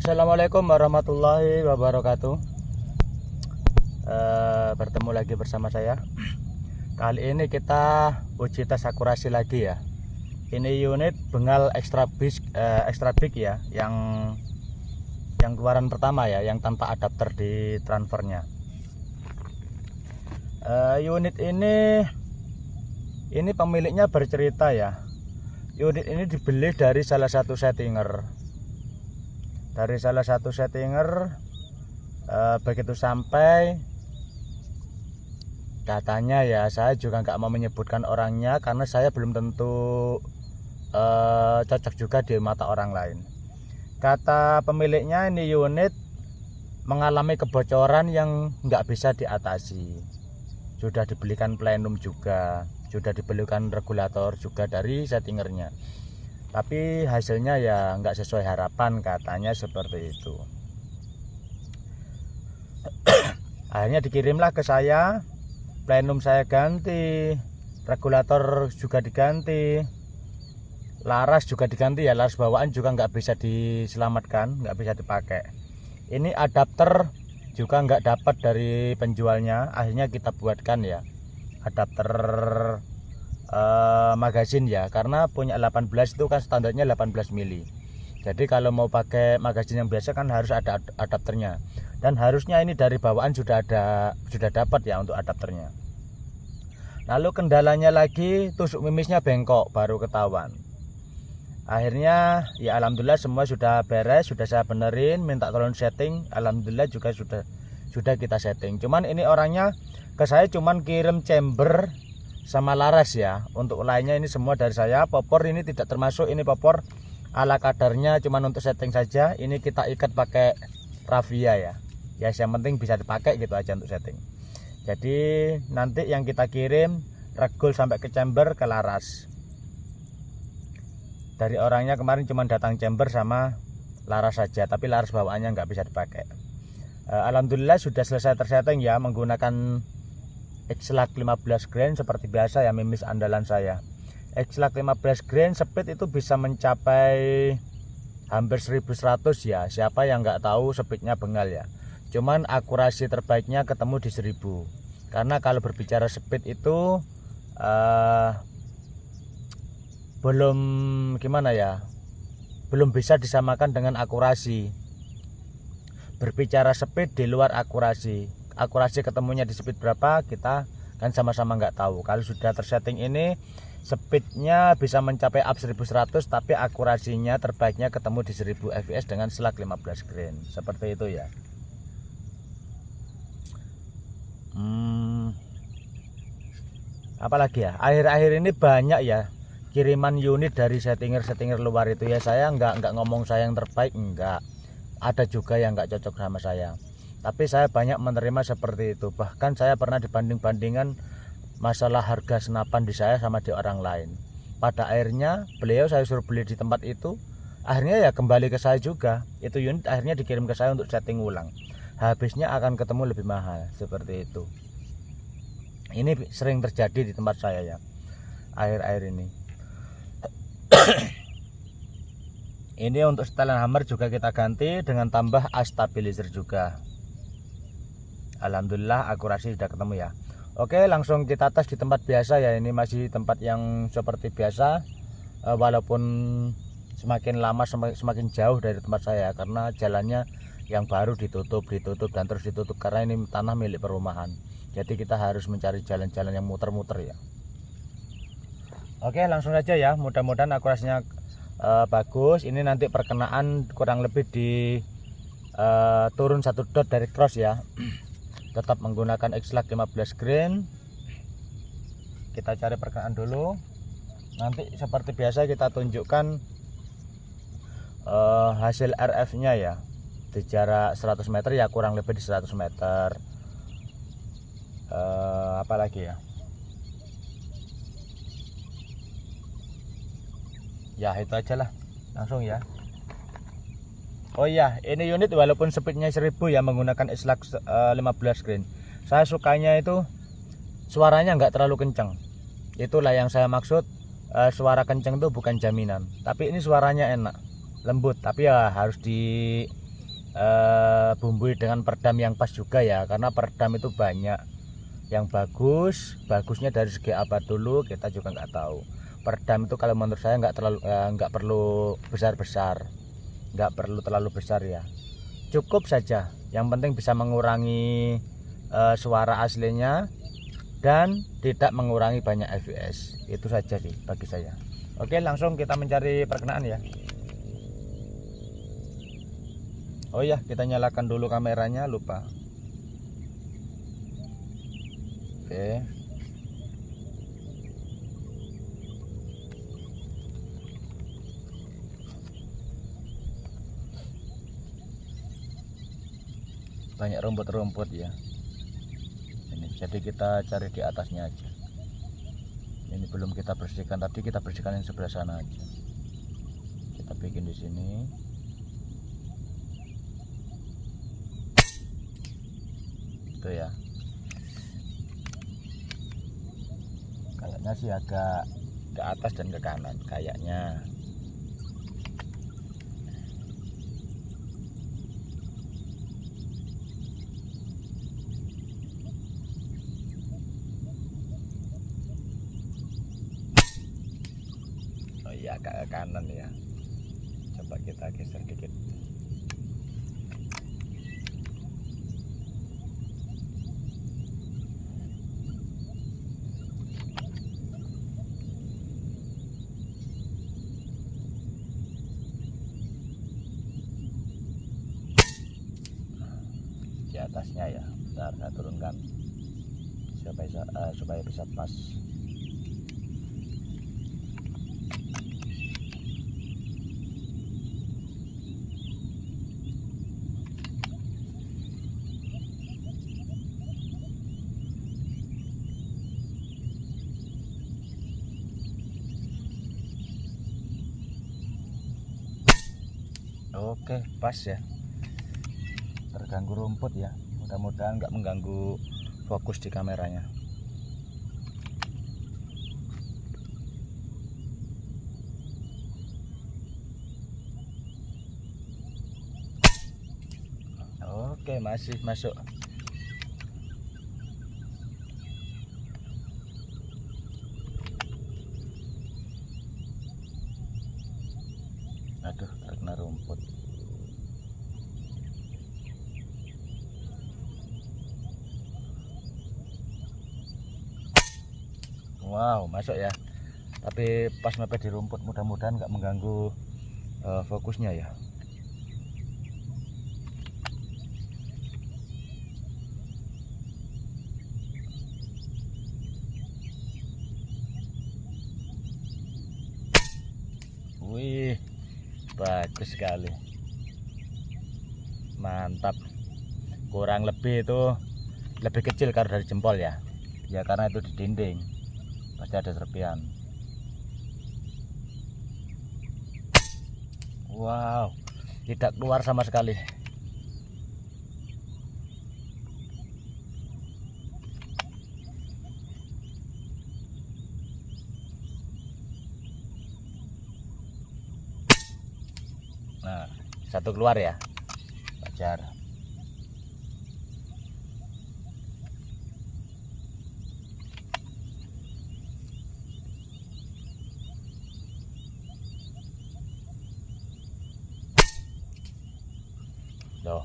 Assalamualaikum warahmatullahi wabarakatuh. Bertemu lagi bersama saya. Kali ini kita uji tes akurasi lagi ya. Ini unit bengal extra big ya, yang keluaran pertama ya, yang tanpa adapter di transfernya. Unit ini pemiliknya bercerita ya. Unit ini dibeli dari salah satu settinger. Begitu sampai, katanya ya, saya juga nggak mau menyebutkan orangnya karena saya belum tentu cocok juga di mata orang lain. Kata pemiliknya, ini unit mengalami kebocoran yang nggak bisa diatasi. Sudah dibelikan plenum juga, sudah dibelikan regulator juga dari settingernya, tapi hasilnya ya nggak sesuai harapan, katanya seperti itu. Akhirnya dikirimlah ke saya, plenum saya ganti, regulator juga diganti, laras juga diganti ya, laras bawaan juga nggak bisa diselamatkan, nggak bisa dipakai. Ini adapter juga nggak dapat dari penjualnya, akhirnya kita buatkan ya adapter magazin ya, karena punya 18 itu kan standarnya 18 mili. Jadi kalau mau pakai magazin yang biasa kan harus ada adapternya, dan harusnya ini dari bawaan sudah dapat ya untuk adapternya. Lalu kendalanya lagi, tusuk mimisnya bengkok, baru ketahuan. Akhirnya ya alhamdulillah semua sudah beres, sudah saya benerin, minta tolong setting, alhamdulillah juga sudah kita setting. Cuman ini orangnya ke saya cuman kirim chamber sama laras ya, untuk lainnya ini semua dari saya. Popor ini tidak termasuk, ini popor ala kadarnya, cuman untuk setting saja. Ini kita ikat pakai rafia ya, yang penting bisa dipakai gitu aja untuk setting. Jadi nanti yang kita kirim regul sampai ke chamber, ke laras. Dari orangnya kemarin cuma datang chamber sama laras saja, tapi laras bawaannya nggak bisa dipakai. Alhamdulillah sudah selesai tersetting ya, menggunakan X-Lac 15 grain seperti biasa ya, mimis andalan saya. X-Lac 15 grain speed itu bisa mencapai hampir 1100 ya. Siapa yang nggak tahu speednya bengal ya. Cuman akurasi terbaiknya ketemu di 1000. Karena kalau berbicara speed itu belum gimana ya, belum bisa disamakan dengan akurasi. Berbicara speed di luar akurasi ketemunya di speed berapa, kita kan sama-sama nggak tahu. Kalau sudah tersetting ini, speednya bisa mencapai up 1100, tapi akurasinya terbaiknya ketemu di 1000 fps dengan SLAC 15 grain, seperti itu ya. Apalagi ya, akhir-akhir ini banyak ya kiriman unit dari settinger luar itu ya. Saya nggak ngomong saya yang terbaik, enggak, ada juga yang nggak cocok sama saya, tapi saya banyak menerima seperti itu. Bahkan saya pernah dibanding-bandingkan masalah harga senapan di saya sama di orang lain. Pada akhirnya beliau saya suruh beli di tempat itu, akhirnya ya kembali ke saya juga. Itu unit akhirnya dikirim ke saya untuk setting ulang, habisnya akan ketemu lebih mahal, seperti itu. Ini sering terjadi di tempat saya ya akhir-akhir ini. Ini untuk setelan hammer juga kita ganti dengan tambah as stabilizer juga. Alhamdulillah akurasi sudah ketemu ya. Oke, langsung kita tes di tempat biasa ya. Ini masih tempat yang seperti biasa, walaupun semakin lama semakin jauh dari tempat saya, karena jalannya yang baru ditutup dan terus ditutup karena ini tanah milik perumahan. Jadi kita harus mencari jalan-jalan yang muter-muter ya. Oke, langsung saja ya. Mudah-mudahan akurasinya bagus. Ini nanti perkenaan kurang lebih di turun 1 dot dari cross ya. Tetap menggunakan X-Lac 15 grain. Kita cari perkenaan dulu. Nanti seperti biasa kita tunjukkan hasil RF nya ya, di jarak 100 meter ya, kurang lebih di 100 meter. Apalagi ya, ya itu aja lah, langsung ya. Oh iya, ini unit walaupun speednya 1000 ya, menggunakan X-Lac 15 grain, saya sukanya itu suaranya nggak terlalu kencang. Itulah yang saya maksud, suara kencang itu bukan jaminan, tapi ini suaranya enak, lembut, tapi ya harus bumbui dengan peredam yang pas juga ya, karena peredam itu banyak yang bagusnya dari segi apa dulu kita juga nggak tahu. Peredam itu kalau menurut saya nggak perlu besar-besar, nggak perlu terlalu besar ya, cukup saja yang penting bisa mengurangi suara aslinya dan tidak mengurangi banyak fps, itu saja sih bagi saya. Oke, langsung kita mencari perkenaan ya. Oh ya, kita nyalakan dulu kameranya, lupa. Oke. Banyak rumput-rumput ya. Ini jadi kita cari di atasnya aja. Ini belum kita bersihkan, tadi kita bersihkan yang sebelah sana aja. Kita bikin di sini. Itu ya. Kayaknya sih agak ke atas dan ke kanan kayaknya. Oh iya, agak ke kanan ya. Coba kita geser dikit. Di atasnya ya, bentar saya turunkan supaya bisa pas. Oke, pas ya, terganggu rumput ya, mudah-mudahan nggak mengganggu fokus di kameranya. Oke, masih masuk. Aduh, terkena rumput. Wow, masuk ya, tapi pas mepet di rumput, mudah-mudahan nggak mengganggu fokusnya ya. Wih, bagus sekali, mantap. Kurang lebih itu lebih kecil kalau dari jempol ya, ya karena itu di dinding pasti ada serpian. Wow, tidak keluar sama sekali. Nah, satu keluar ya, wajar. Loh.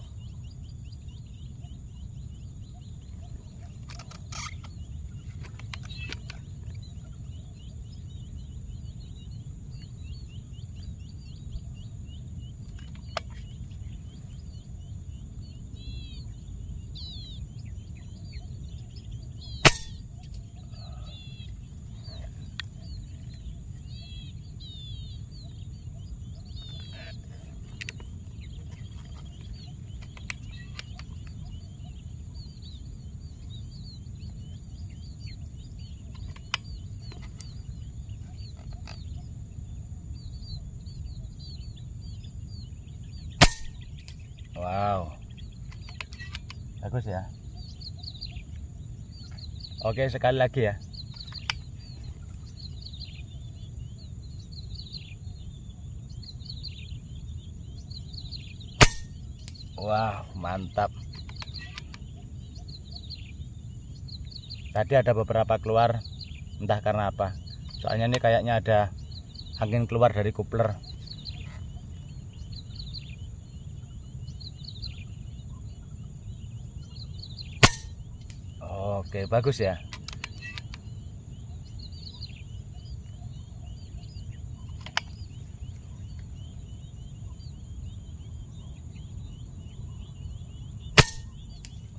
Wow, bagus ya. Oke, sekali lagi ya. Wah, mantap. Tadi ada beberapa keluar, entah karena apa. Soalnya ini kayaknya ada angin keluar dari kupler. Oke, bagus ya.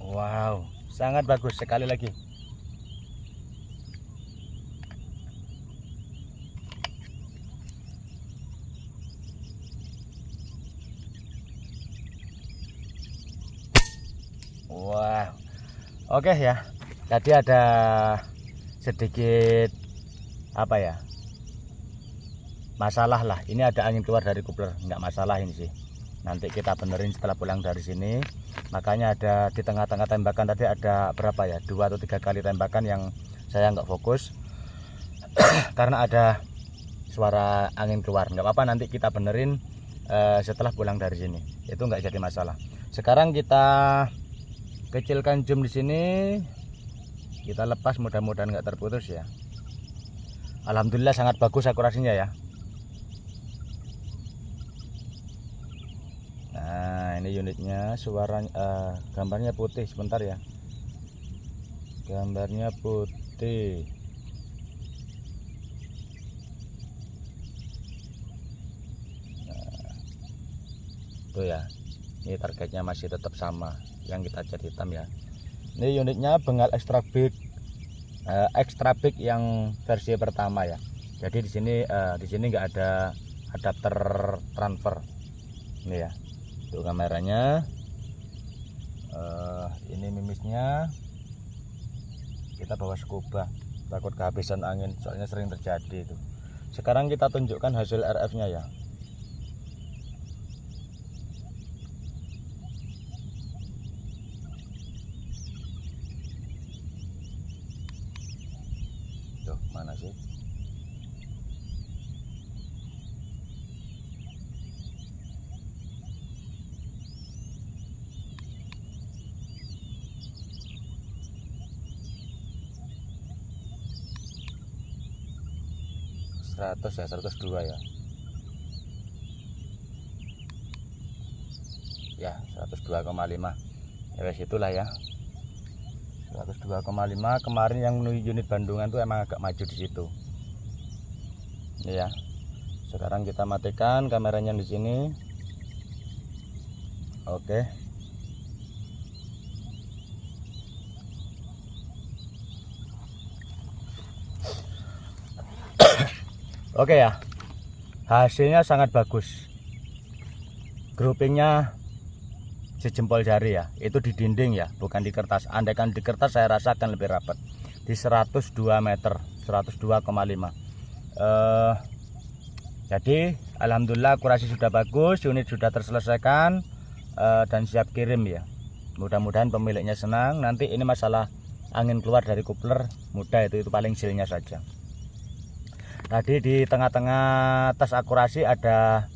Wow, sangat bagus. Sekali lagi. Wah, oke ya. Tadi ada sedikit apa ya, masalah lah. Ini ada angin keluar dari kupler, nggak masalah ini sih. Nanti kita benerin setelah pulang dari sini. Makanya ada di tengah-tengah tembakan tadi ada berapa ya, 2 atau 3 kali tembakan yang saya nggak fokus karena ada suara angin keluar. Nggak apa-apa, nanti kita benerin setelah pulang dari sini. Itu nggak jadi masalah. Sekarang kita kecilkan zoom di sini, kita lepas, mudah-mudahan nggak terputus ya. Alhamdulillah sangat bagus akurasinya ya. Nah, ini unitnya, suaranya gambarnya putih, sebentar ya. Gambarnya putih. Nah, tuh ya. Ini targetnya masih tetap sama yang kita cat hitam ya. Ini unitnya bengal extra big yang versi pertama ya. Jadi di sini nggak ada adapter transfer. Ini ya. Tuh kameranya. Ini mimisnya. Kita bawa scuba, takut kehabisan angin, soalnya sering terjadi itu. Sekarang kita tunjukkan hasil RF-nya ya. Tuh, mana sih? Ya, 102 ya. Ya, 102,5. Ya wes itulah ya. 102,5. Kemarin yang unit Bandungan tuh emang agak maju di situ. Ini ya. Sekarang kita matikan kameranya di sini. Oke. Oke ya, hasilnya sangat bagus. Groupingnya sejempol jari ya, itu di dinding ya, bukan di kertas. Andaikan di kertas saya rasa akan lebih rapat. Di 102 meter, 102,5. Jadi alhamdulillah akurasi sudah bagus, unit sudah terselesaikan dan siap kirim ya. Mudah-mudahan pemiliknya senang. Nanti ini masalah angin keluar dari kupler mudah, itu paling silnya saja. Tadi di tengah-tengah tes akurasi ada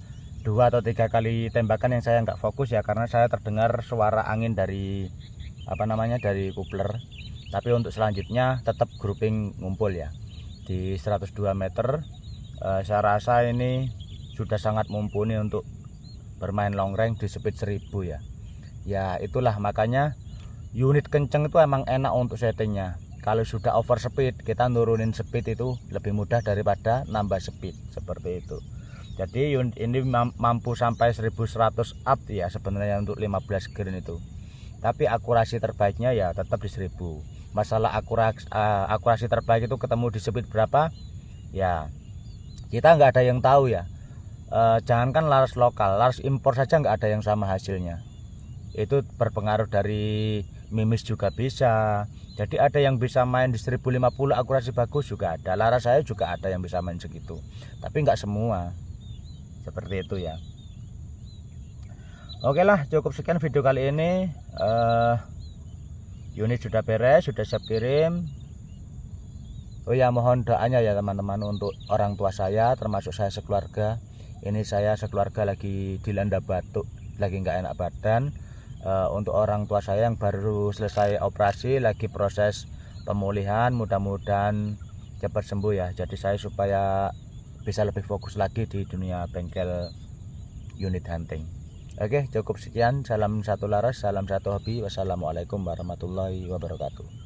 2 atau 3 kali tembakan yang saya nggak fokus ya, karena saya terdengar suara angin dari dari kupler. Tapi untuk selanjutnya tetap grouping ngumpul ya di 102 meter. Saya rasa ini sudah sangat mumpuni untuk bermain long range di speed 1000 ya. Ya itulah makanya unit kenceng itu emang enak untuk settingnya. Kalau sudah over speed, kita nurunin speed itu lebih mudah daripada nambah speed, seperti itu. Jadi unit ini mampu sampai 1100 up ya sebenarnya untuk 15 green itu. Tapi akurasi terbaiknya ya tetap di 1000. Masalah akurasi terbaik itu ketemu di speed berapa? Ya kita nggak ada yang tahu ya. Jangankan laras lokal, laras impor saja nggak ada yang sama hasilnya. Itu berpengaruh dari mimis juga bisa. Jadi ada yang bisa main di 1050 akurasi bagus juga ada. Laras saya juga ada yang bisa main segitu. Tapi nggak semua. Seperti itu ya. Oke lah, cukup sekian video kali ini. Unit sudah beres, sudah siap kirim. Oh ya, mohon doanya ya teman-teman untuk orang tua saya, termasuk saya sekeluarga. Ini saya sekeluarga lagi dilanda batuk, lagi nggak enak badan. Untuk orang tua saya yang baru selesai operasi, lagi proses pemulihan, mudah-mudahan cepat sembuh ya. Jadi saya supaya bisa lebih fokus lagi di dunia bengkel unit hunting. Oke, cukup sekian. Salam satu laras, salam satu hobi. Wassalamualaikum warahmatullahi wabarakatuh.